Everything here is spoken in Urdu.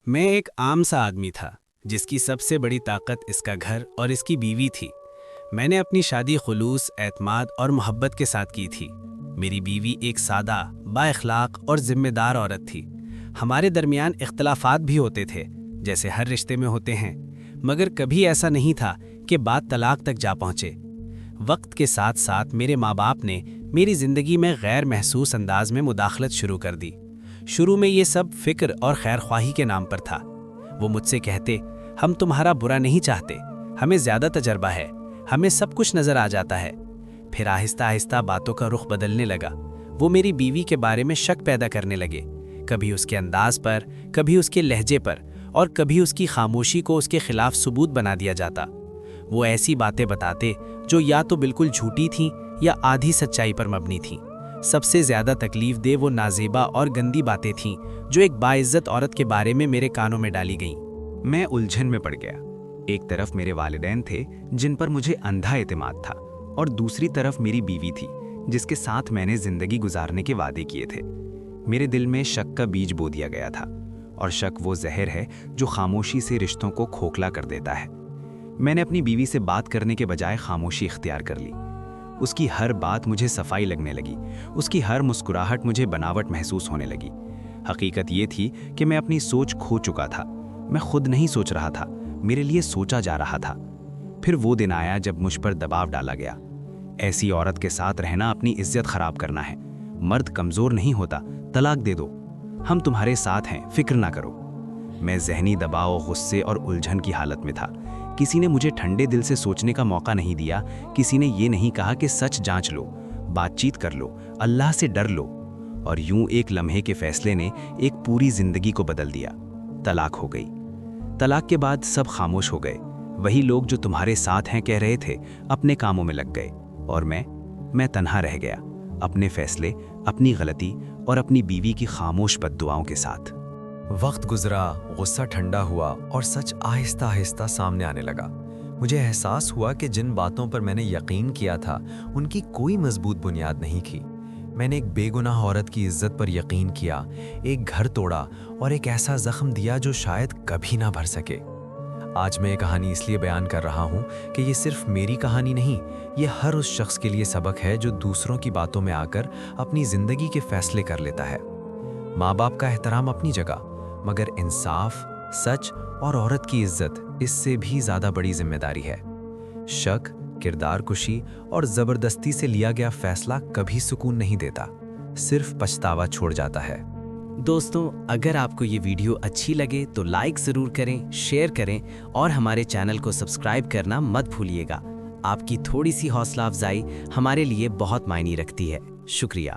میں ایک عام سا آدمی تھا جس کی سب سے بڑی طاقت اس کا گھر اور اس کی بیوی تھی۔ میں نے اپنی شادی خلوص، اعتماد اور محبت کے ساتھ کی تھی۔ میری بیوی ایک سادہ، با اخلاق اور ذمہ دار عورت تھی۔ ہمارے درمیان اختلافات بھی ہوتے تھے، جیسے ہر رشتے میں ہوتے ہیں، مگر کبھی ایسا نہیں تھا کہ بات طلاق تک جا پہنچے۔ وقت کے ساتھ ساتھ میرے ماں باپ نے میری زندگی میں غیر محسوس انداز میں مداخلت شروع کر دی۔ شروع میں یہ سب فکر اور خیر خواہی کے نام پر تھا۔ وہ مجھ سے کہتے، ہم تمہارا برا نہیں چاہتے، ہمیں زیادہ تجربہ ہے، ہمیں سب کچھ نظر آ جاتا ہے۔ پھر آہستہ آہستہ باتوں کا رخ بدلنے لگا۔ وہ میری بیوی کے بارے میں شک پیدا کرنے لگے، کبھی اس کے انداز پر، کبھی اس کے لہجے پر، اور کبھی اس کی خاموشی کو اس کے خلاف ثبوت بنا دیا جاتا۔ وہ ایسی باتیں بتاتے جو یا تو بالکل جھوٹی تھیں یا آدھی سچائی پر مبنی تھیں۔ سب سے زیادہ تکلیف دہ وہ نازیبا اور گندی باتیں تھیں جو ایک باعزت عورت کے بارے میں میرے کانوں میں ڈالی گئیں۔ میں الجھن میں پڑ گیا۔ ایک طرف میرے والدین تھے جن پر مجھے اندھا اعتماد تھا، اور دوسری طرف میری بیوی تھی جس کے ساتھ میں نے زندگی گزارنے کے وعدے کیے تھے۔ میرے دل میں شک کا بیج بو دیا گیا تھا، اور شک وہ زہر ہے جو خاموشی سے رشتوں کو کھوکھلا کر دیتا ہے۔ میں نے اپنی بیوی سے بات کرنے کے بجائے خاموشی اختیار کر لی۔ اس کی ہر بات مجھے صفائی لگنے لگی، اس کی ہر مسکراہٹ مجھے بناوٹ محسوس ہونے لگی۔ حقیقت یہ تھی کہ میں اپنی سوچ کھو چکا تھا۔ میں خود نہیں سوچ رہا تھا، میرے لیے سوچا جا رہا تھا۔ پھر وہ دن آیا جب مجھ پر دباؤ ڈالا گیا۔ ایسی عورت کے ساتھ رہنا اپنی عزت خراب کرنا ہے۔ مرد کمزور نہیں ہوتا، طلاق دے دو، ہم تمہارے ساتھ ہیں، فکر نہ کرو۔ میں ذہنی دباؤ، غصے اور الجھن کی حالت میں تھا۔ کسی نے مجھے ٹھنڈے دل سے سوچنے کا موقع نہیں دیا، کسی نے یہ نہیں کہا کہ سچ جانچ لو، بات چیت کر لو، اللہ سے ڈر لو۔ اور یوں ایک لمحے کے فیصلے نے ایک پوری زندگی کو بدل دیا۔ طلاق ہو گئی۔ طلاق کے بعد سب خاموش ہو گئے۔ وہی لوگ جو تمہارے ساتھ ہیں کہہ رہے تھے اپنے کاموں میں لگ گئے، اور میں تنہا رہ گیا، اپنے فیصلے، اپنی غلطی اور اپنی بیوی کی خاموش بددعاؤں کے ساتھ۔ وقت گزرا، غصہ ٹھنڈا ہوا اور سچ آہستہ آہستہ سامنے آنے لگا۔ مجھے احساس ہوا کہ جن باتوں پر میں نے یقین کیا تھا ان کی کوئی مضبوط بنیاد نہیں تھی۔ میں نے ایک بے گناہ عورت کی عزت پر یقین کیا، ایک گھر توڑا اور ایک ایسا زخم دیا جو شاید کبھی نہ بھر سکے۔ آج میں یہ کہانی اس لیے بیان کر رہا ہوں کہ یہ صرف میری کہانی نہیں، یہ ہر اس شخص کے لیے سبق ہے جو دوسروں کی باتوں میں آ کر اپنی زندگی کے فیصلے کر لیتا ہے۔ ماں باپ کا احترام اپنی جگہ، مگر انصاف، سچ اور عورت کی عزت اس سے بھی زیادہ بڑی ذمہ داری ہے۔ شک، کردار کشی اور زبردستی سے لیا گیا فیصلہ کبھی سکون نہیں دیتا، صرف پچھتاوا چھوڑ جاتا ہے۔ دوستوں، اگر آپ کو یہ ویڈیو اچھی لگے تو لائک ضرور کریں، شیئر کریں اور ہمارے چینل کو سبسکرائب کرنا مت بھولیے گا۔ آپ کی تھوڑی سی حوصلہ افزائی ہمارے لیے بہت معنی رکھتی ہے۔ شکریہ۔